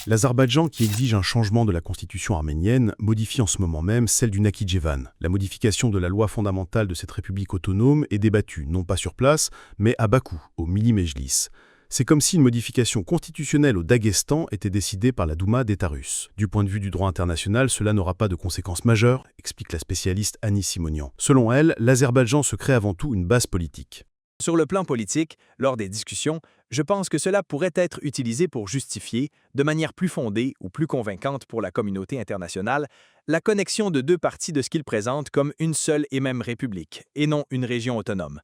L'Azerbaïdjan, qui exige un changement de la constitution arménienne, modifie en ce moment même celle du Nakhichevan. La modification de la loi fondamentale de cette république autonome est débattue, non pas sur place, mais à Bakou, au Milli Mejlis. C'est comme si une modification constitutionnelle au Daghestan était décidée par la Douma d'État russe. Du point de vue du droit international, cela n'aura pas de conséquences majeures, explique la spécialiste Annie Simonian. Selon elle, l'Azerbaïdjan se crée avant tout une base politique. Sur le plan politique, lors des discussions, je pense que cela pourrait être utilisé pour justifier, de manière plus fondée ou plus convaincante pour la communauté internationale, la connexion de deux parties de ce qu'ils présentent comme une seule et même république, et non une région autonome.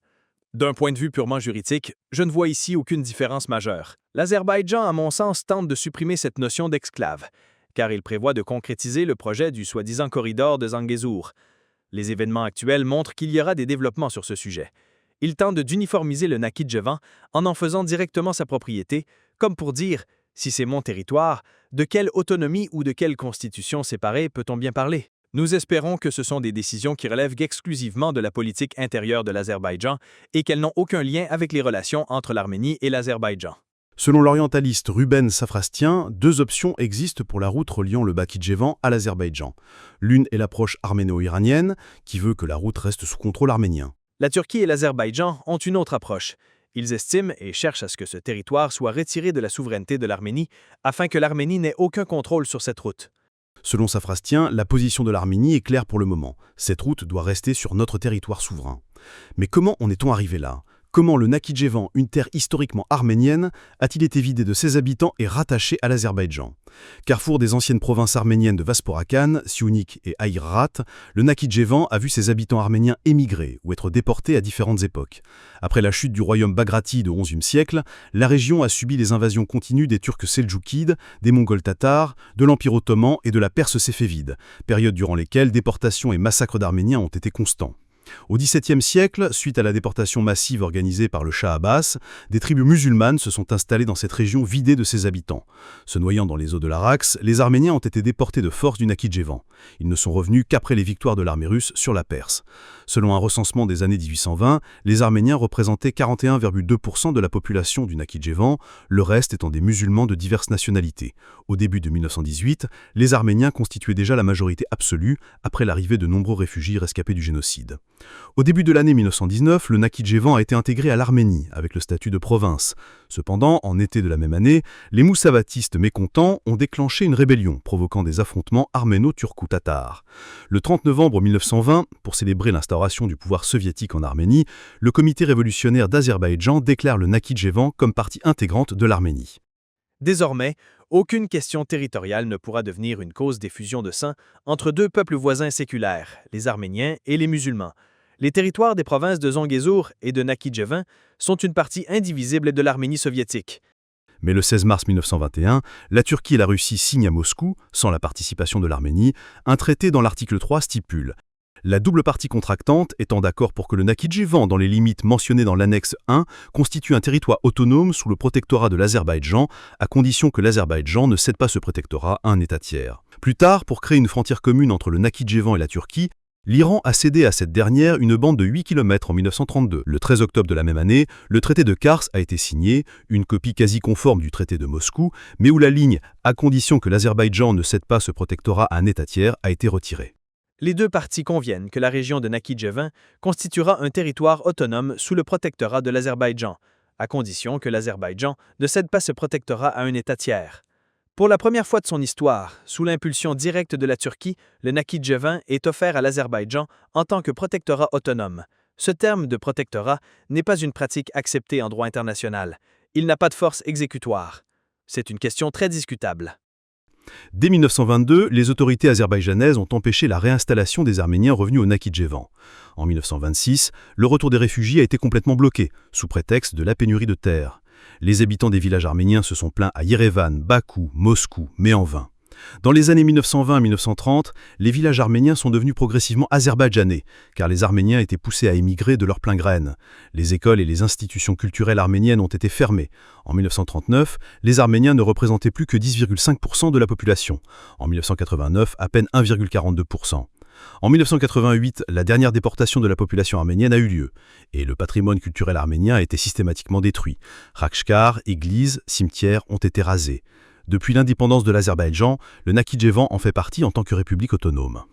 D'un point de vue purement juridique, je ne vois ici aucune différence majeure. L'Azerbaïdjan, à mon sens, tente de supprimer cette notion d'esclave, car il prévoit de concrétiser le projet du soi-disant corridor de Zangezur. Les événements actuels montrent qu'il y aura des développements sur ce sujet. Il tente d'uniformiser le Nakhichevan en faisant directement sa propriété, comme pour dire « si c'est mon territoire, de quelle autonomie ou de quelle constitution séparée peut-on bien parler ?» Nous espérons que ce sont des décisions qui relèvent exclusivement de la politique intérieure de l'Azerbaïdjan et qu'elles n'ont aucun lien avec les relations entre l'Arménie et l'Azerbaïdjan. Selon l'orientaliste Ruben Safrastien, deux options existent pour la route reliant le Nakhichevan à l'Azerbaïdjan. L'une est l'approche arméno-iranienne, qui veut que la route reste sous contrôle arménien. La Turquie et l'Azerbaïdjan ont une autre approche. Ils estiment et cherchent à ce que ce territoire soit retiré de la souveraineté de l'Arménie afin que l'Arménie n'ait aucun contrôle sur cette route. Selon Safrastien, la position de l'Arménie est claire pour le moment. Cette route doit rester sur notre territoire souverain. Mais comment en est-on arrivé là ? Comment le Nakhichevan, une terre historiquement arménienne, a-t-il été vidé de ses habitants et rattaché à l'Azerbaïdjan ? Carrefour des anciennes provinces arméniennes de Vaspurakan, Siounik et Aïrat, le Nakhichevan a vu ses habitants arméniens émigrer ou être déportés à différentes époques. Après la chute du royaume bagratide au XIe siècle, la région a subi les invasions continues des Turcs seldjoukides, des Mongols tatars, de l'Empire ottoman et de la Perse séfévide, période durant lesquelles déportations et massacres d'Arméniens ont été constants. Au XVIIe siècle, suite à la déportation massive organisée par le Shah Abbas, des tribus musulmanes se sont installées dans cette région vidée de ses habitants. Se noyant dans les eaux de l'Arax, les Arméniens ont été déportés de force du Nakhichevan. Ils ne sont revenus qu'après les victoires de l'armée russe sur la Perse. Selon un recensement des années 1820, les Arméniens représentaient 41,2% de la population du Nakhichevan, le reste étant des musulmans de diverses nationalités. Au début de 1918, les Arméniens constituaient déjà la majorité absolue après l'arrivée de nombreux réfugiés rescapés du génocide. Au début de l'année 1919, le Nakhichevan a été intégré à l'Arménie, avec le statut de province. Cependant, en été de la même année, les moussavatistes mécontents ont déclenché une rébellion, provoquant des affrontements arméno-turco-tatars. Le 30 novembre 1920, pour célébrer l'instauration du pouvoir soviétique en Arménie, le comité révolutionnaire d'Azerbaïdjan déclare le Nakhichevan comme partie intégrante de l'Arménie. Désormais, aucune question territoriale ne pourra devenir une cause d'effusion de sang entre deux peuples voisins séculaires, les Arméniens et les musulmans. Les territoires des provinces de Zangezur et de Nakhichevan sont une partie indivisible de l'Arménie soviétique. Mais le 16 mars 1921, la Turquie et la Russie signent à Moscou, sans la participation de l'Arménie, un traité dont l'article 3 stipule « La double partie contractante étant d'accord pour que le Nakhichevan, dans les limites mentionnées dans l'annexe 1, constitue un territoire autonome sous le protectorat de l'Azerbaïdjan, à condition que l'Azerbaïdjan ne cède pas ce protectorat à un État tiers. » Plus tard, pour créer une frontière commune entre le Nakhichevan et la Turquie, l'Iran a cédé à cette dernière une bande de 8 km en 1932. Le 13 octobre de la même année, le traité de Kars a été signé, une copie quasi conforme du traité de Moscou, mais où la ligne « à condition que l'Azerbaïdjan ne cède pas ce protectorat à un État tiers » a été retirée. Les deux parties conviennent que la région de Nakhichevan constituera un territoire autonome sous le protectorat de l'Azerbaïdjan, à condition que l'Azerbaïdjan ne cède pas ce protectorat à un État tiers. Pour la première fois de son histoire, sous l'impulsion directe de la Turquie, le Nakhichevan est offert à l'Azerbaïdjan en tant que protectorat autonome. Ce terme de protectorat n'est pas une pratique acceptée en droit international. Il n'a pas de force exécutoire. C'est une question très discutable. Dès 1922, les autorités azerbaïdjanaises ont empêché la réinstallation des Arméniens revenus au Nakhichevan. En 1926, le retour des réfugiés a été complètement bloqué, sous prétexte de la pénurie de terre. Les habitants des villages arméniens se sont plaints à Yerevan, Bakou, Moscou, mais en vain. Dans les années 1920-1930, les villages arméniens sont devenus progressivement azerbaïdjanais, car les Arméniens étaient poussés à émigrer de leur plein gré. Les écoles et les institutions culturelles arméniennes ont été fermées. En 1939, les Arméniens ne représentaient plus que 10,5% de la population. En 1989, à peine 1,42%. En 1988, la dernière déportation de la population arménienne a eu lieu, et le patrimoine culturel arménien a été systématiquement détruit. Khachkar, églises, cimetières ont été rasés. Depuis l'indépendance de l'Azerbaïdjan, le Nakhitchevan en fait partie en tant que république autonome.